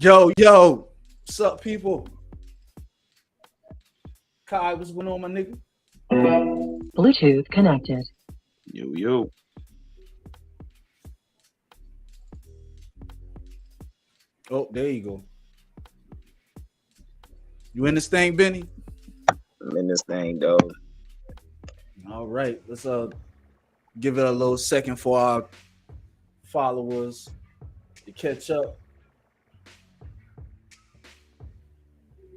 Yo, what's up, people? Kai, what's going on, my nigga? Bluetooth connected. Yo, yo. Oh, there you go. You in this thing, Benny? I'm in this thing, dog. All right, let's give it a little second for our followers to catch up.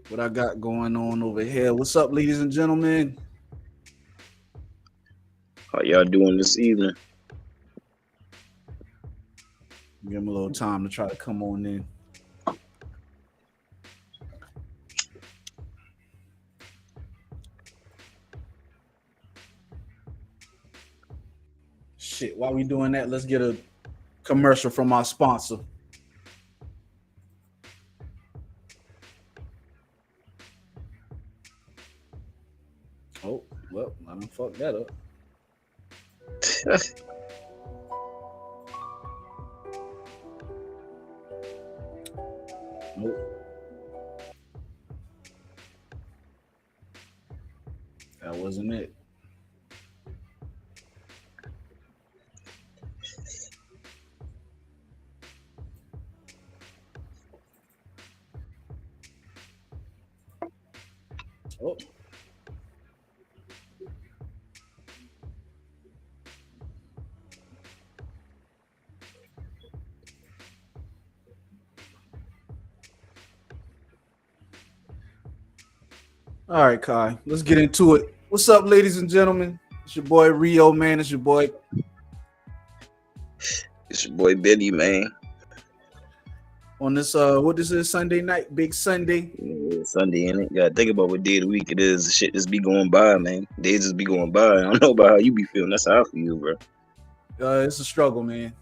What I got going on over here? What's up, ladies and gentlemen? How y'all doing this evening? Give them a little time to try to come on in. Shit, while we doing that, let's get a commercial from our sponsor. Oh, well, I done fucked that up. Nope. That wasn't it. Oh. All right, Kai, let's get into it. What's up, ladies and gentlemen? It's your boy Rio, man. It's your boy. It's your boy Billy, man. On this, what this is, Sunday night, big Sunday. Yeah, it's Sunday, ain't it? Gotta think about what day of the week it is. Shit just be going by, man. Days just be going by. I don't know about how you be feeling. That's how I feel, bro. It's a struggle, man.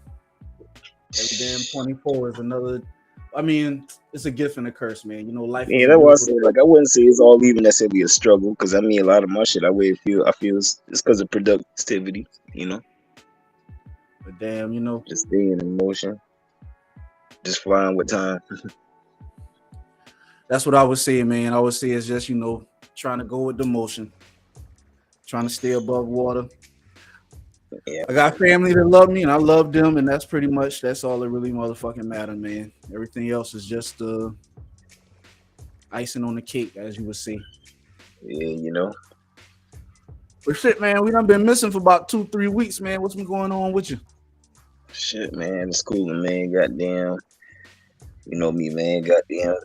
Every damn 24 is another. I mean, it's a gift and a curse, man. You know, life. Yeah, that's why I say, like, I wouldn't say it's all even necessarily a struggle, because I mean, a lot of my shit, I feel it's because of productivity, you know. But damn, you know, Just staying in motion, just flying with time. that's what I would say, man. I would say it's just, you know, trying to go with the motion, trying to stay above water. Yeah. I got family that love me, and I love them, and that's all that really motherfucking matter, man. Everything else is just icing on the cake, as you would say. Yeah, you know. But shit, man, we done been missing for about 2-3 weeks, man. What's been going on with you? Shit, man, it's cool, man. Goddamn, you know me, man. Goddamn,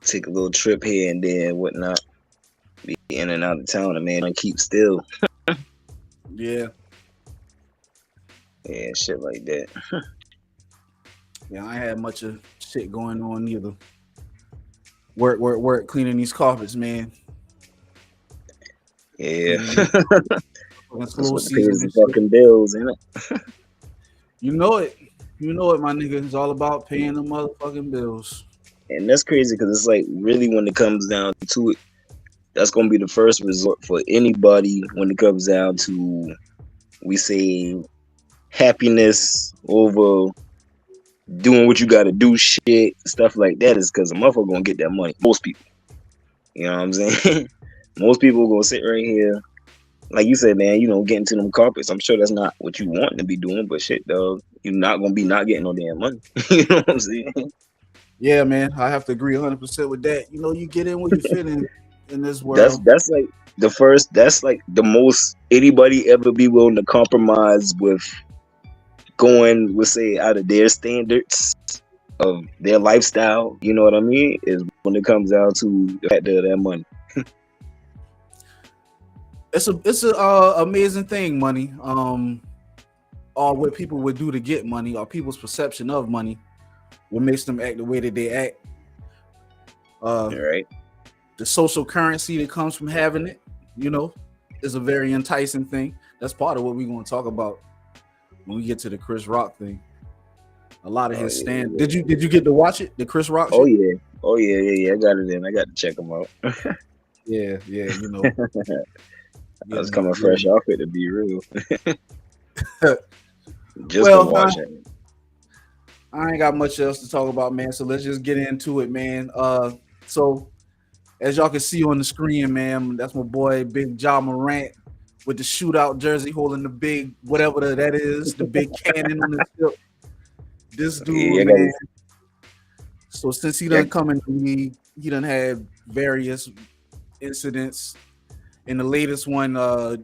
take a little trip here and there and whatnot. Be in and out of town, and man, keep still. Yeah. Yeah, shit like that. Yeah, I ain't had much of shit going on either. Work, cleaning these carpets, man. Yeah. That's Slow what pays season the fucking bills, ain't it? You know it, my nigga. It's all about paying the motherfucking bills. And that's crazy because it's like really when it comes down to it, that's gonna be the first resort for anybody when it comes down to, we say, happiness over doing what you gotta do, shit, stuff like that, is because a motherfucker gonna get that money. Most people. You know what I'm saying? Most people gonna sit right here. Like you said, man, you know, getting to them carpets. I'm sure that's not what you want to be doing, but shit, dog, you're not gonna be not getting no damn money. You know what I'm saying? Yeah, man, I have to agree 100% with that. You know, you get in where you fit in this world. That's like the first. That's like the most anybody ever be willing to compromise with going, we'll say, out of their standards of their lifestyle. You know what I mean? Is when it comes down to the fact of that money. It's a amazing thing, money. Or what people would do to get money, or people's perception of money, what makes them act the way that they act. Right. The social currency that comes from having it, you know, is a very enticing thing. That's part of what we're going to talk about when we get to the Chris Rock thing. A lot of his stand. Yeah. Did you get to watch it? The Chris Rock shit? Oh yeah. I got it in. I got to check them out. Yeah. You know. I was coming fresh off it, to be real. Just to watch it. I ain't got much else to talk about, man. So let's just get into it, man. So as y'all can see on the screen, man, that's my boy Big Ja Morant with the shootout jersey, holding the big whatever that is, the big cannon on his hip. This dude, man. So since he done come in the league, he done had various incidents. In the latest one,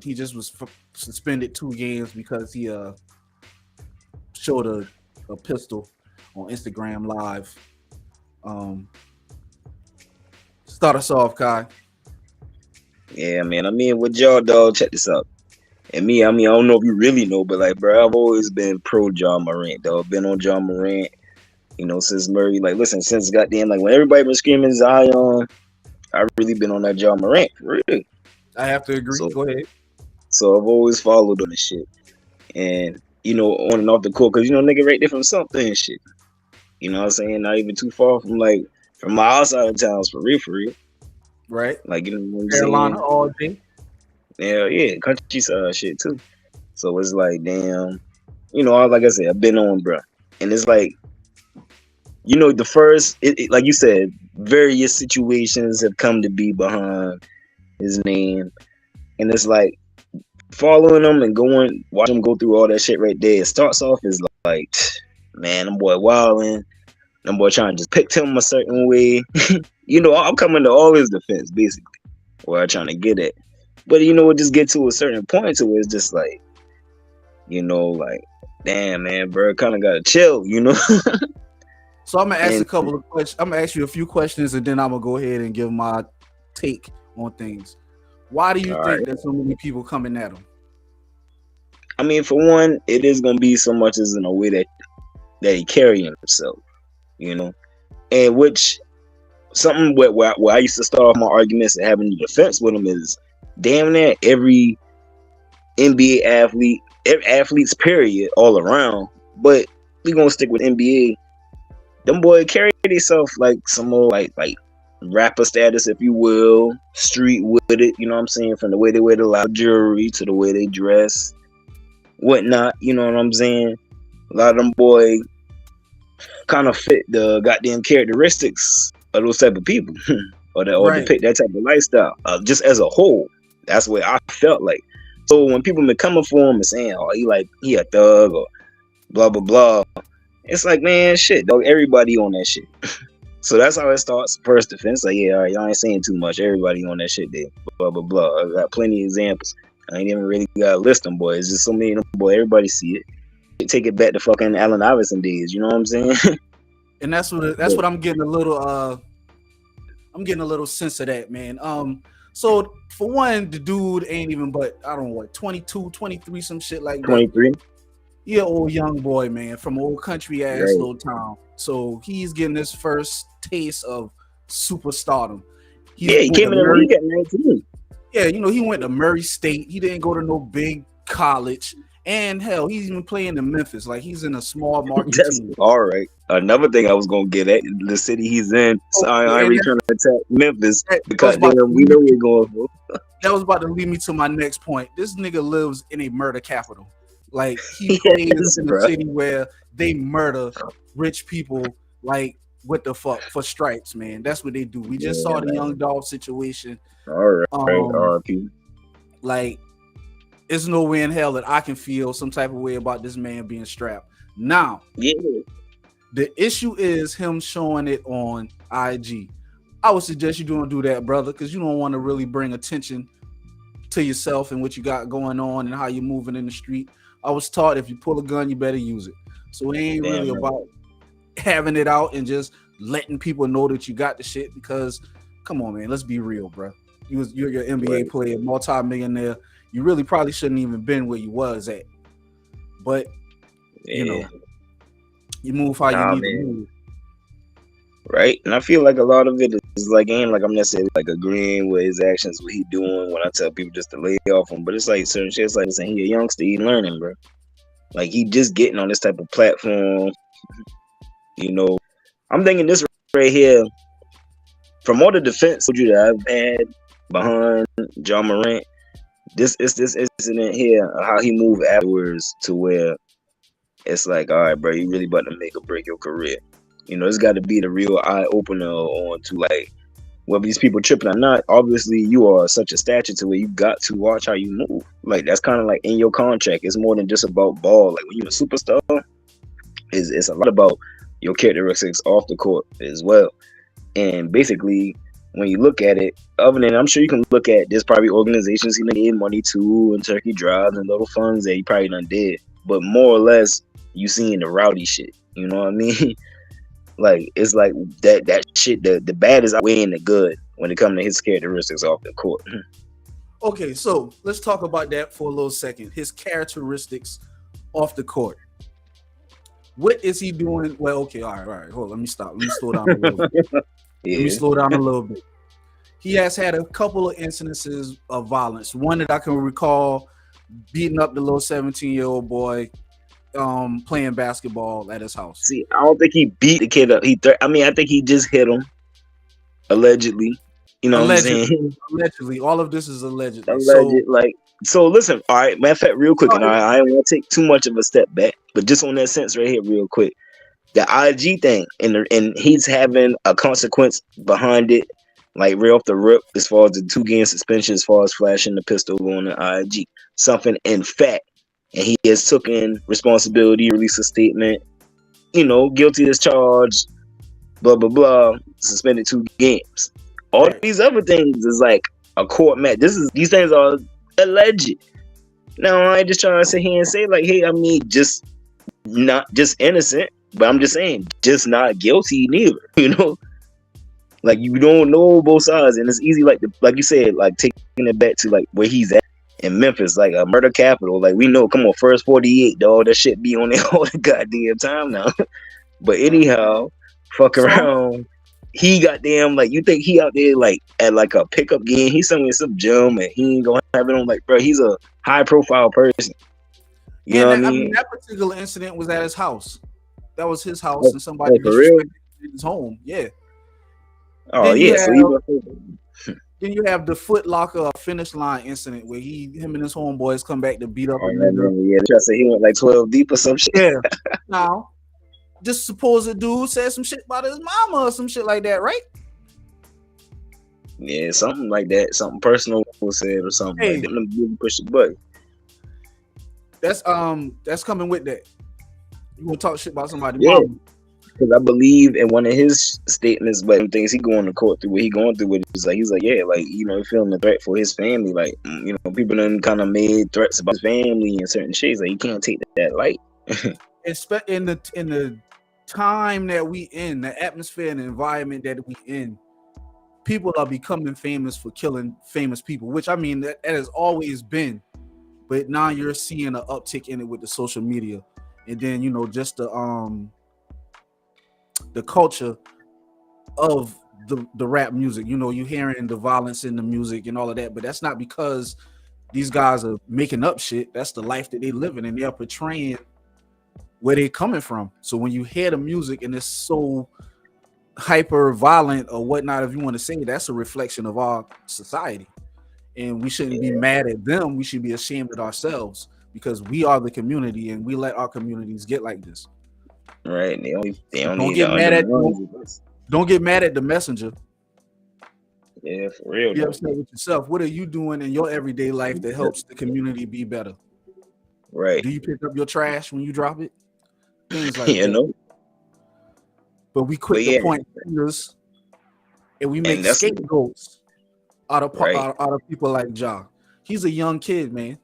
he just was suspended 2 games because he showed a pistol on Instagram Live. Start us off, Kai. Yeah, man. I mean, with y'all, dog, check this out. And me, I mean, I don't know if you really know, but like, bro, I've always been pro Ja Morant, dog. Been on Ja Morant, you know, since Murray. Like, listen, since goddamn, like when everybody been screaming Zion, I've really been on that Ja Morant, for real. I have to agree. So, go ahead. So I've always followed on this shit, and you know, on and off the court, cause you know, nigga, right there from something and shit. You know what I'm saying? Not even too far from my outside of towns, for real. Right. Like, you know what I'm Carolina saying? all day. Yeah, countryside shit too. So it's like, damn, you know, like I said, I've been on, bro, and it's like, you know, the first, like you said, various situations have come to be behind his name, and it's like following him and watch him go through all that shit right there. It starts off as like, man, them boy wilding, them boy trying to just pick him a certain way. You know, I'm coming to all his defense, basically, where I'm trying to get at. But you know, it just get to a certain point to where it's just like, you know, like, damn, man, bro, kind of gotta chill, you know. So I'm gonna ask a couple of questions. I'm gonna ask you a few questions, and then I'm gonna go ahead and give my take on things. Why do you think that so many people coming at him? I mean, for one, it is gonna be so much as in a way that he carrying himself, you know, and which something where I used to start off my arguments and having the defense with him is damn near every NBA athlete, athletes period, all around. But we gonna stick with NBA. Them boy carry themselves like some more like rapper status, if you will, street with it. You know what I'm saying? From the way they wear the loud jewelry to the way they dress, whatnot. You know what I'm saying? A lot of them boy kind of fit the goddamn characteristics of those type of people, or depict that type of lifestyle. Just as a whole, that's what I felt like. So when people been coming for him and saying, "Oh, he a thug," or blah blah blah, it's like, man, shit, dog. Everybody on that shit. So that's how it starts. First defense, like, yeah, all right, y'all ain't saying too much. Everybody on that shit there. Blah blah blah. I got plenty of examples. I ain't even really gotta list them, boys. It's just so many of them, boy. Everybody see it. Take it back to fucking Allen Iverson days. You know what I'm saying? And that's what I'm getting a little. I'm getting a little sense of that, man. So for one, the dude ain't even but I don't know what 22, 23, some shit like that. 23. Yeah, old young boy, man, from old country ass little town. So he's getting his first taste of superstardom. He came in the league at 19. Yeah, you know, he went to Murray State. He didn't go to no big college. And hell, he's even playing in Memphis. Like, he's in a small market team. All right. Another thing I was gonna get at, the city he's in. So I ain't really trying to attack Memphis because we know we're going for. That was about to lead me to my next point. This nigga lives in a murder capital. Like, he plays in a city where they murder rich people, like, what the fuck, for stripes, man. That's what they do. We just saw the Young Dolph situation. All right. Like, there's no way in hell that I can feel some type of way about this man being strapped. Now, the issue is him showing it on IG. I would suggest you don't do that, brother, because you don't want to really bring attention to yourself and what you got going on and how you're moving in the street. I was taught if you pull a gun, you better use it. So it ain't really about having it out and just letting people know that you got the shit, because come on, man, let's be real, bro. You're your NBA player, multi-millionaire. You really probably shouldn't even been where you was at. But you know, you move how you need to move. Right. And I feel like a lot of it is like, ain't like I'm necessarily like agreeing with his actions, what he doing when I tell people just to lay off him. But it's like certain shit, it's like saying he a youngster, he learning, bro. Like, he just getting on this type of platform. You know, I'm thinking this right here, from all the defense that I've had behind Ja Morant, this incident here, how he moved afterwards to where it's like, all right, bro, you really about to make or break your career. You know, it's got to be the real eye opener on to like whether these people tripping or not. Obviously, you are such a stature to where you got to watch how you move. Like that's kind of like in your contract. It's more than just about ball. Like when you're a superstar, it's a lot about your characteristics off the court as well. And basically, when you look at it, other than I'm sure you can look at there's probably organizations he gave money to and turkey drives and little funds that he probably done did. But more or less, you seeing the rowdy shit. You know what I mean? Like it's like that shit. The bad is outweighing the good when it comes to his characteristics off the court. Okay, so let's talk about that for a little second. His characteristics off the court. What is he doing? Well, okay, all right. Hold on, let me stop. Let me slow down a little bit. Let me slow down a little bit. He has had a couple of incidences of violence. One that I can recall, beating up the little 17-year-old boy playing basketball at his house. See, I don't think he beat the kid up. I think he just hit him, allegedly. You know what I'm saying? Allegedly. All of this is allegedly. So listen, all right, matter of fact, real quick, and I don't want to take too much of a step back, but just on that sense right here, real quick. The IG thing, and he's having a consequence behind it, like right off the rip, as far as the 2-game suspension, as far as flashing the pistol on the IG. Something in fact, and he has taken responsibility, released a statement, you know, guilty as charged, blah, blah, blah, suspended 2 games. All these other things is like a court match. These things are alleged. Now, I ain't just trying to sit here and say, like, hey, I mean, just not just innocent, but I'm just saying, just not guilty neither, you know? Like, you don't know both sides, and it's easy, like you said, like, taking it back to, like, where he's at in Memphis, like, a murder capital. Like, we know, come on, first 48, dog, that shit be on there all the goddamn time now. But anyhow, fuck around. He goddamn, like, you think he out there, like, at, like, a pickup game, he's somewhere in some gym, and he ain't gonna have it on, like, bro, he's a high-profile person. You know what I mean? That particular incident was at his house. That was his house, and somebody disrespected his home. Yeah. Oh, then yeah. Then you have the Foot Locker finish line incident where him and his homeboys come back to beat up. Yeah, try to say he went like 12 deep or some shit. Yeah. Now, this supposed dude said some shit about his mama or some shit like that, right? Yeah, something like that. Something personal was said or something like that. Let me push the button. That's coming with that. You want to talk shit about somebody's mama? Because I believe in one of his statements, but things he going to court through, what he going through with it, he's like, yeah, like, you know, feeling a threat for his family. Like, you know, people done kind of made threats about his family and certain shit. Like, you can't take that light. In the time that we in, the atmosphere and the environment that we in, people are becoming famous for killing famous people, which I mean that has always been, but now you're seeing an uptick in it with the social media, and then you know just the culture of the rap music. You know, you're hearing the violence in the music and all of that, but that's not because these guys are making up shit. That's the life that they living, and they're portraying where they're coming from. So when you hear the music and it's so hyper violent or whatnot, if you want to say, that's a reflection of our society, and we shouldn't be mad at them. We should be ashamed of ourselves because we are the community and we let our communities get like this. Right. Don't get mad at the messenger. Yeah, for real. Be upset with yourself. What are you doing in your everyday life that helps the community be better? Right. Do you pick up your trash when you drop it? Things like you that. know. But we quit to point fingers, and we make scapegoats out of people like Ja. He's a young kid, man.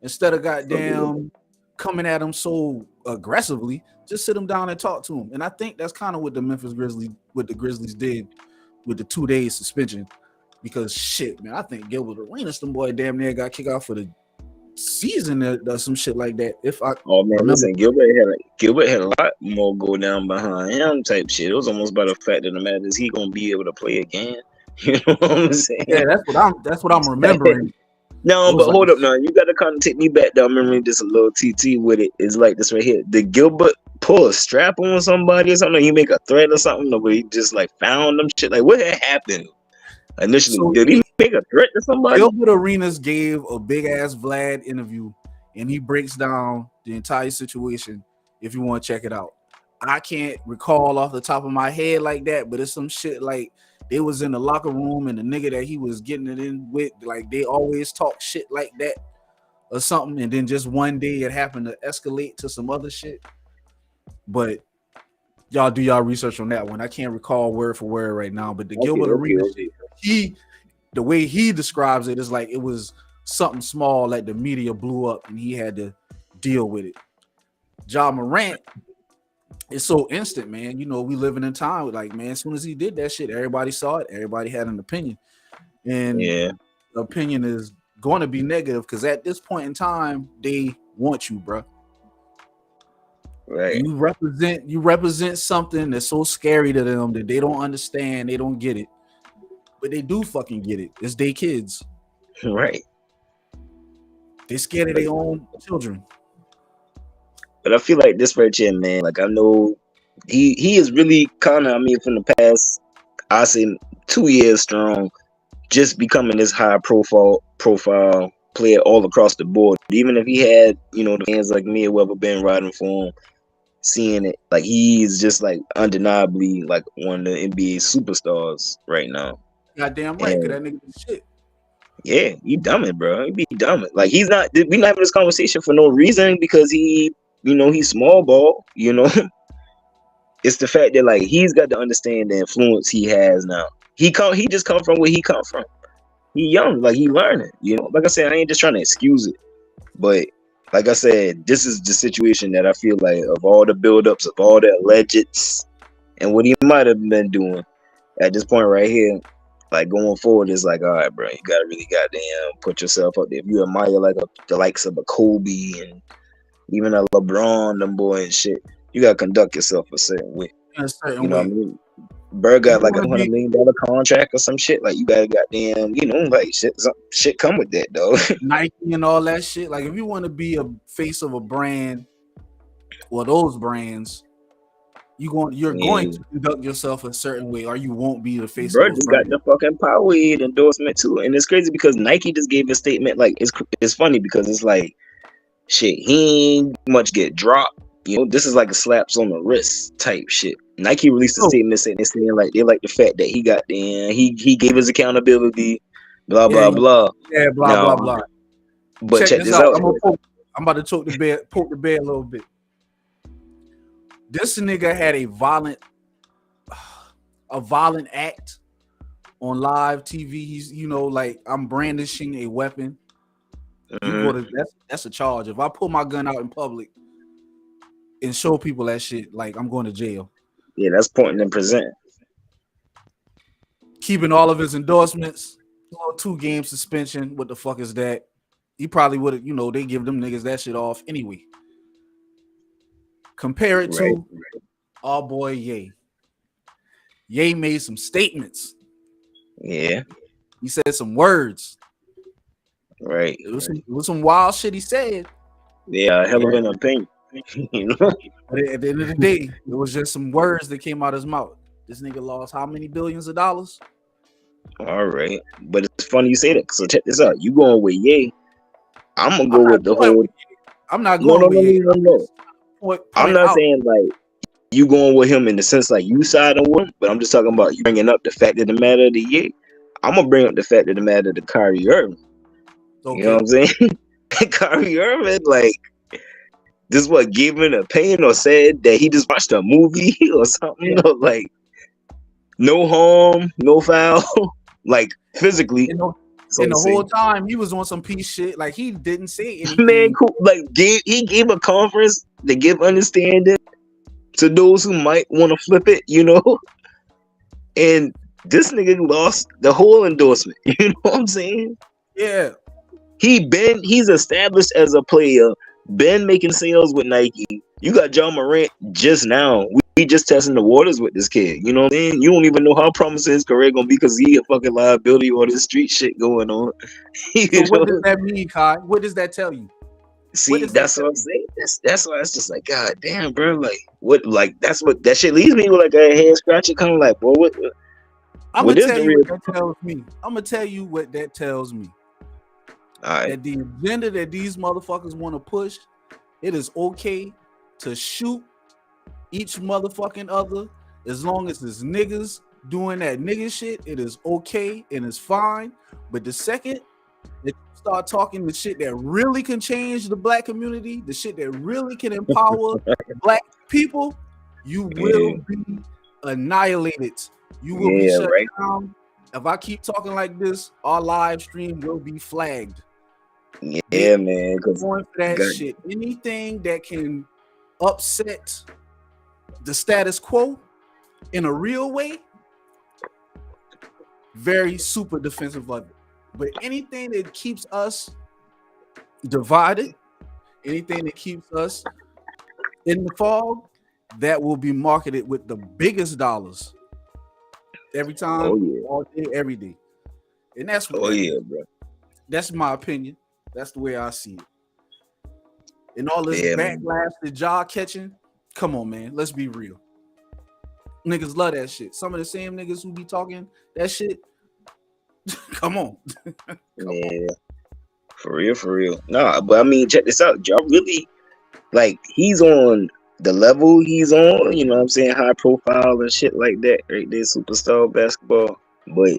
Instead of goddamn coming at him so aggressively, just sit him down and talk to him. And I think that's kind of what the Grizzlies did with the 2 days suspension. Because shit, man, I think Gilbert Arenas, them boy damn near got kicked out for the season or some shit like that. Listen, Gilbert had a lot more go down behind him type shit. It was almost by the fact that the matter is he gonna be able to play again. You know what I'm saying? Yeah, that's what I'm remembering. No, but hold up now. You gotta kind of take me back down memory just a little TT with it. It's like this right here. Did Gilbert pull a strap on somebody or something? He make a threat or something? Or he just like found them shit? Like what had happened initially? Did he make a threat to somebody? Gilbert Arenas gave a big ass Vlad interview and he breaks down the entire situation if you want to check it out. I can't recall off the top of my head like that, but it's some shit like they was in the locker room and the nigga that he was getting it in with, like they always talk shit like that or something, and then just one day it happened to escalate to some other shit. But y'all do y'all research on that one. I can't recall word for word right now, but the Gilbert Arenas shit, the way he describes it is like it was something small, like the media blew up and he had to deal with it. Ja Morant, it's so instant, man. You know, we living in time with, like, man, as soon as he did that shit, everybody saw it, everybody had an opinion. And the opinion is going to be negative because at this point in time, they want you, bro. Right. You represent something that's so scary to them that they don't understand, they don't get it. But they do fucking get it. It's their kids. Right. They scared of their own children. But I feel like this right here, man, like I know he is really kind of, I mean, from the past, I say 2 years strong, just becoming this high profile player all across the board. Even if he had, you know, the fans like me or whoever been riding for him, seeing it, like he's just like undeniably like one of the NBA superstars right now. Goddamn right, cause that nigga is shit. Yeah, he dumb it, bro. He be dumb it. Like we're not having this conversation for no reason because he, you know, he's small ball, you know. It's the fact that like he's got to understand the influence he has now. He just come from where he come from. He young, like he learning, you know. Like I said, I ain't just trying to excuse it, but like I said, this is the situation that I feel like of all the buildups, of all the allegeds, and what he might have been doing at this point right here, like going forward is like, all right, bro, you gotta really goddamn put yourself up there. If you admire like the likes of a Kobe and even a LeBron, them boy and shit, you gotta conduct yourself a certain way. You know what I mean? Bird got like $100 million contract or some shit. Like you gotta goddamn, you know, like shit come with that though. Nike and all that shit. Like if you want to be a face of a brand or those brands, you're going to conduct yourself a certain way, or you won't be the face. Bird just got the fucking Powerade endorsement too, and it's crazy because Nike just gave a statement. Like it's funny because it's like shit. He ain't much get dropped. You know, this is like a slaps on the wrist type shit. Nike released a statement saying like they like the fact that he got in, he gave his accountability, blah blah blah. Yeah, blah blah blah. But check this out. I'm about to poke the bear a little bit. This nigga had a violent act on live TV. He's, you know, like I'm brandishing a weapon. That's a charge. If I pull my gun out in public and show people that shit, like I'm going to jail. Yeah, that's pointing and presenting. Keeping all of his endorsements, 2-game suspension. What the fuck is that? He probably would have, you know, they give them niggas that shit off anyway. Compare it to our boy Ye. Ye made some statements. Yeah. He said some words. Right. It was some wild shit he said. Yeah, hell of an opinion. You know? But at the end of the day, it was just some words that came out his mouth. This nigga lost how many billions of dollars? All right. But it's funny you say that. So check this out. You going with Ye. I'm going to go with the whole... I'm not going with Ye. No. I'm not saying like you going with him in the sense like you siding with him, but I'm just talking about you bringing up the fact of the matter of the Ye. I'm going to bring up the fact of the matter of the Kyrie Irving. Okay. You know what I'm saying? Kyrie Irving, like, this what gave him an opinion or said that he just watched a movie or something, you know, like no harm, no foul, like physically. And the whole time he was on some piece shit, like he didn't say anything. Man, cool. Like he gave a conference to give understanding to those who might want to flip it, you know. And this nigga lost the whole endorsement. You know what I'm saying? Yeah. He's established as a player. Been making sales with Nike. You got Ja Morant just now. We just testing the waters with this kid. You know what I mean? You don't even know how promising his career gonna be because he a fucking liability or this street shit going on. So what does that mean, Kai? What does that tell you? See, that's what I'm saying. That's why it's just like, God damn, bro. Like what? Like that's what that shit leaves me with, like a head scratcher, kind of like, bro. What? I'm gonna tell you what that tells me. I'm gonna tell you what that tells me. All right. That the agenda that these motherfuckers want to push It is okay to shoot each motherfucking other as long as it's niggas doing that nigga shit. It is okay and it's fine. But the second that you start talking the shit that really can change the black community, the shit that really can empower black people, you will be annihilated. You will be shut down. If I keep talking like this, our live stream will be flagged. Yeah, man. Going for that shit. Anything that can upset the status quo in a real way, very super defensive of it. But anything that keeps us divided, anything that keeps us in the fog, that will be marketed with the biggest dollars every time, all day, every day. And that's what bro. That's my opinion. That's the way I see it. And all this backlash that y'all catching, come on, man. Let's be real. Niggas love that shit. Some of the same niggas who be talking that shit, come on. On. For real. Nah, but I mean, check this out. Y'all really, like, he's on the level he's on, you know what I'm saying? High profile and shit like that. Right there, superstar basketball. But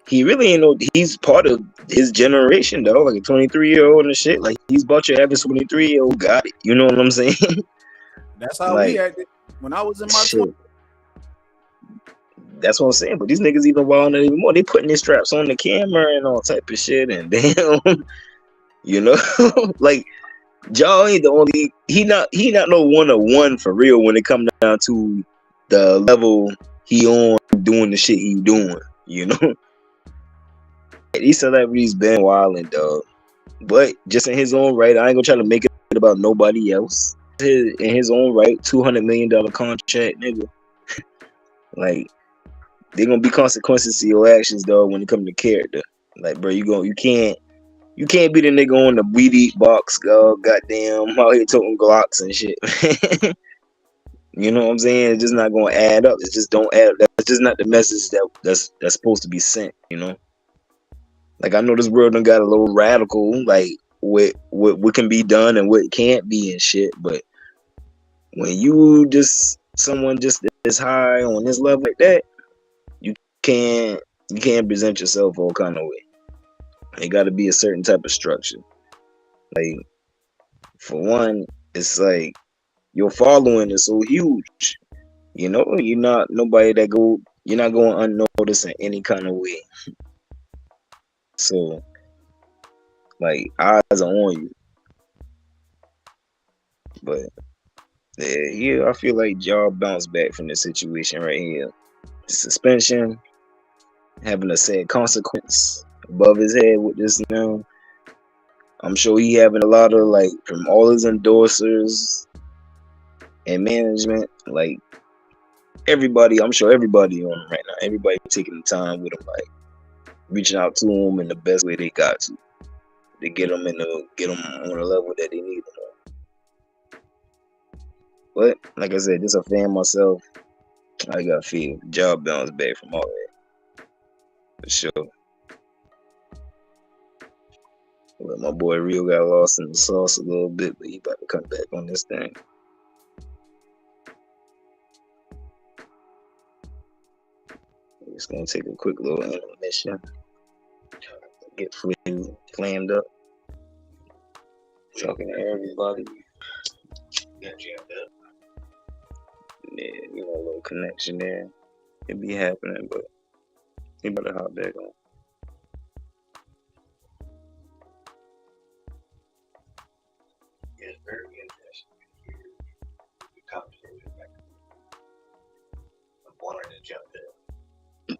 he really ain't no, he's part of his generation, though. Like a 23-year-old and shit. Like, he's about your average 23-year-old got it. You know what I'm saying? That's how we acted when I was in my 20s. That's what I'm saying. But these niggas even wilding even more. They putting their straps on the camera and all type of shit. And damn, you know, like, Ja ain't the only. He not no 1-on-1 for real when it come down to the level he on doing the shit he doing. You know, these celebrities been wilding, dog. But just in his own right, I ain't gonna try to make it about nobody else. In his own right, $200 million contract, nigga. Like, there gonna be consequences to your actions, dog, when it come to character. Like, bro, you can't be the nigga on the weed eat box, goddamn, out here toting Glocks and shit. You know what I'm saying? It's just not gonna add up. It just don't add up. That's just not the message that's supposed to be sent, you know? Like, I know this world done got a little radical, like what can be done and what can't be and shit, but when you just someone just this high on this level like that, you can't present yourself all kind of way. It got to be a certain type of structure. Like, for one, it's like your following is so huge. You know, you're not nobody you're not going unnoticed in any kind of way. So, like, eyes are on you. But I feel like y'all bounce back from this situation right here. Suspension, having a sad consequence above his head with this now. I'm sure he having a lot of, like, from all his endorsers and management, like, everybody, I'm sure everybody on him right now. Everybody taking the time with him, like, reaching out to him in the best way they got to get him on the level that they need him on. But like I said, just a fan myself, I got feel job bounce back from all that for sure. But my boy Rio got lost in the sauce a little bit, but he about to come back on this thing. Just gonna take a quick little intermission. Get flamed up. Talking to everybody. Got jammed up. Yeah, you know, a little connection there. It be happening, but he better hop back on. Yeah, it's very interesting to hear the conversation back. I'm wanting to jump in.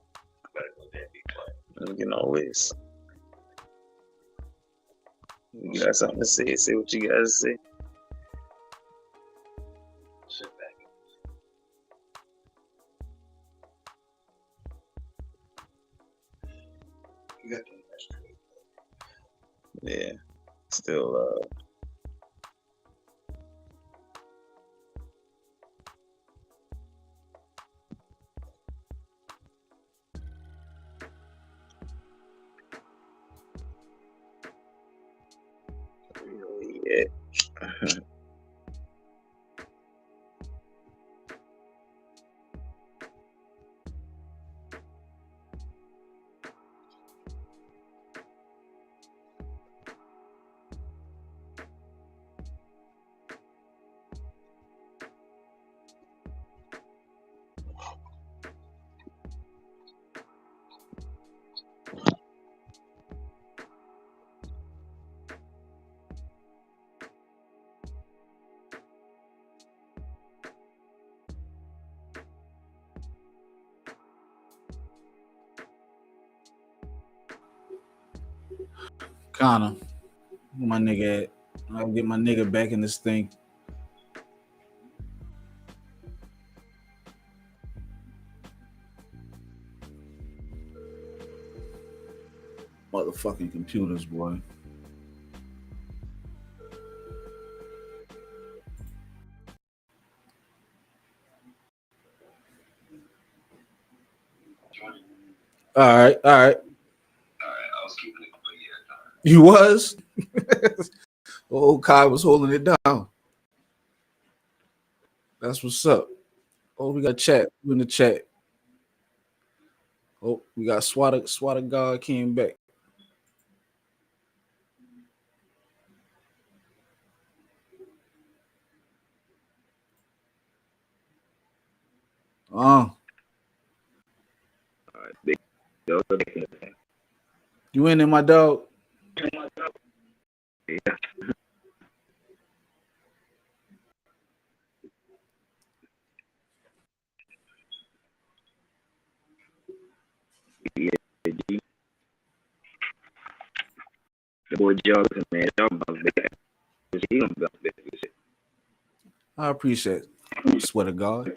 Better go there and be quiet. You can always. You got something to say? Say what you gotta say. Sit back. You got the Yeah, still yeah. Connor, where my nigga at? I'll get my nigga back in this thing. Motherfucking computers, boy. All right. I was keeping it, but yeah. You was? Oh, Kai was holding it down. That's what's up. Oh, we got chat. We in the chat. Oh, we got Swatter God came back. You in there, my dog? Yeah. Yeah, G. The boy Johnson, man, y'all bounce back. He gonna bounce back this shit. I appreciate it. Swear to God.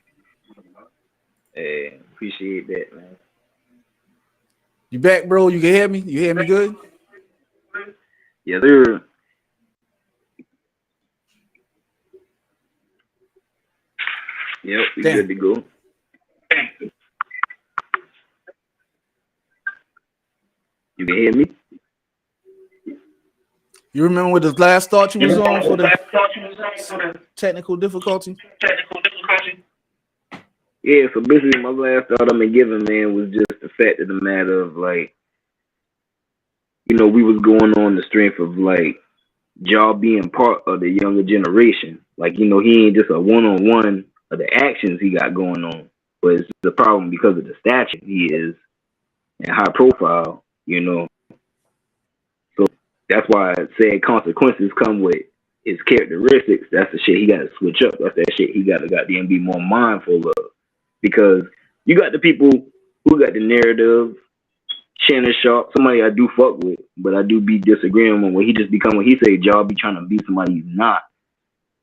Hey, appreciate that, man. You back, bro? You can hear me? You hear me good? Yes, sir. Yep, we Damn. good to go. You can hear me? You remember what the last thought you was on for the technical difficulty? Yeah, so basically my last thought I've been giving, man, was just the fact of the matter of, like, you know, we was going on the strength of, like, Ja being part of the younger generation. Like, you know, he ain't just a one-on-one of the actions he got going on, but it's the problem because of the stature he is and high profile, you know. So that's why I said consequences come with his characteristics. That's the shit he got to switch up. That's that shit he got to goddamn be more mindful of. Because you got the people who got the narrative, Shannon Sharp, somebody I do fuck with, but I do be disagreeing when he just become, when he say Ja be trying to be somebody he's not.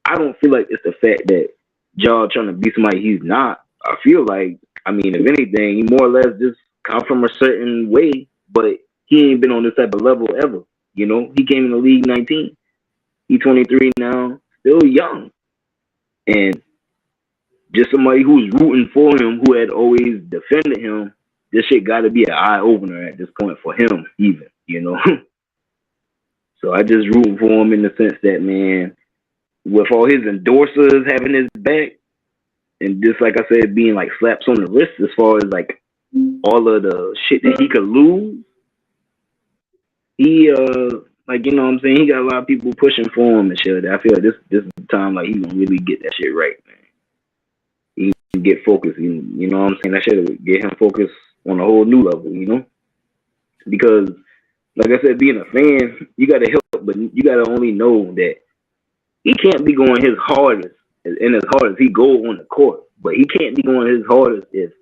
I don't feel like it's the fact that Ja trying to be somebody he's not. I feel like, I mean, if anything, he more or less just come from a certain way, but he ain't been on this type of level ever. You know, he came in the league 19. He's 23 now, still young. And just somebody who's rooting for him, who had always defended him, this shit got to be an eye opener at this point for him, even, you know. So I just rooting for him in the sense that, man, with all his endorsers having his back, and just like I said, being like slaps on the wrist as far as like all of the shit that he could lose, he like, you know what I'm saying, he got a lot of people pushing for him and shit. I feel like this is the time like he gonna really get that shit right, man. He can get focused, you know what I'm saying? That shit would get him focused on a whole new level, you know? Because like I said, being a fan, you gotta help, but you gotta only know that he can't be going his hardest and as hard as he go on the court, but he can't be going his hardest if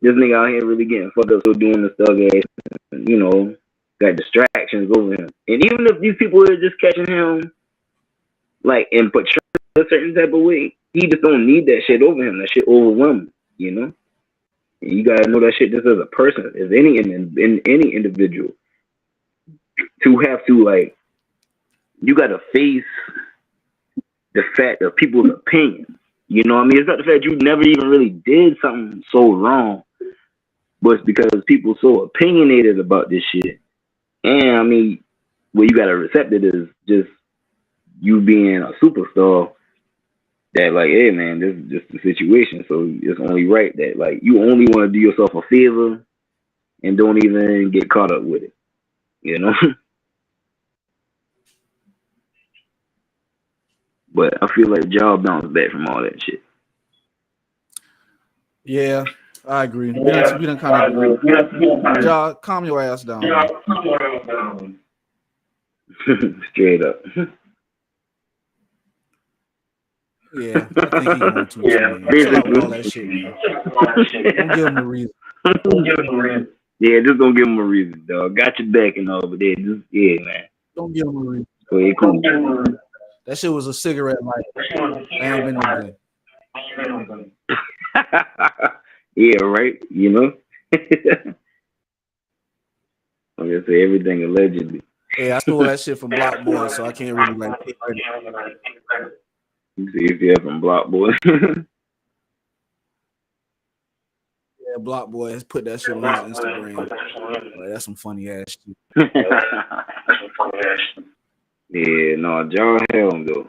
this nigga out here really getting fucked up, so doing the thug ass, you know, got distractions over him. And even if these people are just catching him, like, and portraying a certain type of way, he just don't need that shit over him. That shit overwhelming, you know? And you gotta know that shit just as a person, as any in any individual, to have to, like, you gotta face the fact of people's opinions. You know what I mean? It's not the fact you never even really did something so wrong, but it's because people so opinionated about this shit. And I mean, what you gotta accept it is just you being a superstar that, like, hey man, this is just the situation. So it's only right that, like, you only want to do yourself a favor and don't even get caught up with it. You know? But I feel like Ja bounced back from all that shit. Yeah, I agree. We done kind of Ja, calm your ass down. Straight up. Yeah, I think he going to. Chill out with all that shit, man. Don't give him a reason. Yeah, just don't give him a reason, dog. Got your back and all, but yeah, just yeah, man. Don't give him a reason. Go ahead, cool. That shit was a cigarette lighter. That ain't been no gun. Yeah, right. You know. I'm gonna say everything allegedly. Hey, I stole that shit from Block Boys, so I can't really like take credit. You see if you have from Block Boy. Yeah, Block Boy has put that shit on his Instagram. Like, that's some funny ass shit. Yeah, no, John Helm though.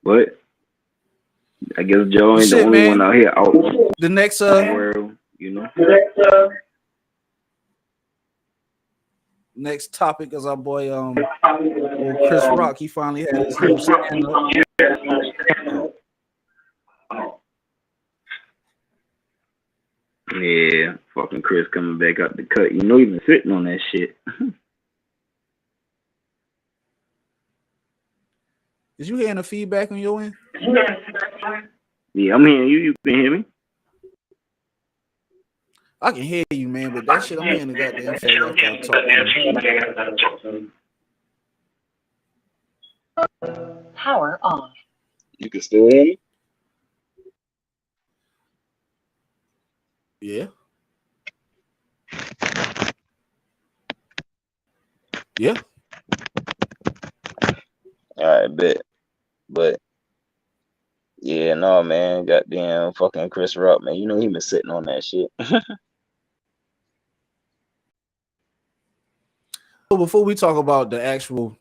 But I guess Joe ain't the Shit, only man. one out here out The next world, you know. next topic is our boy old Chris Rock. He finally had his new stand up. Yeah, fucking Chris coming back out the cut. You know he been sitting on that shit. Is you hearing the feedback on your end? Yeah, I'm hearing you. You can hear me? I can hear you, man, but that shit I'm hearing the goddamn fat after I talk to you. Power off. You can still hear me? Yeah. Yeah. All right, bet. But yeah, no, man, goddamn fucking Chris Rock, man. You know he been sitting on that shit. So before we talk about the actual,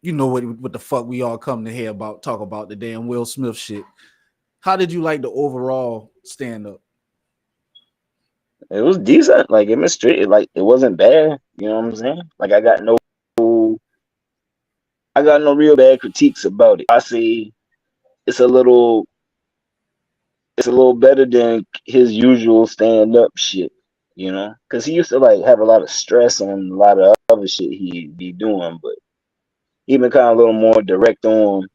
you know what the fuck we all come to hear about, talk about the damn Will Smith shit. How did you like the overall stand up? It was decent. Like it was straight. Like it wasn't bad. You know what I'm saying? Like I got no real bad critiques about it. I say it's a little better than his usual stand up shit, you know? Cause he used to like have a lot of stress on a lot of other shit he be doing, but he been kind of a little more direct on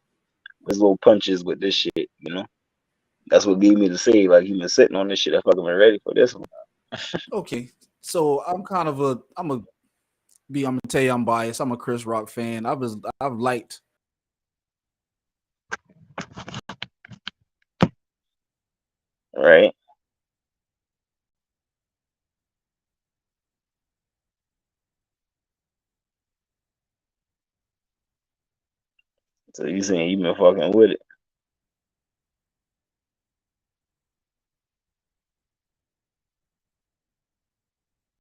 his little punches with this shit, you know? That's what gave me to say like he been sitting on this shit. I fucking been ready for this one. Okay. So I'm kind of I'm gonna tell you I'm biased. I'm a Chris Rock fan. I've liked Right? So you saying you been fucking with it.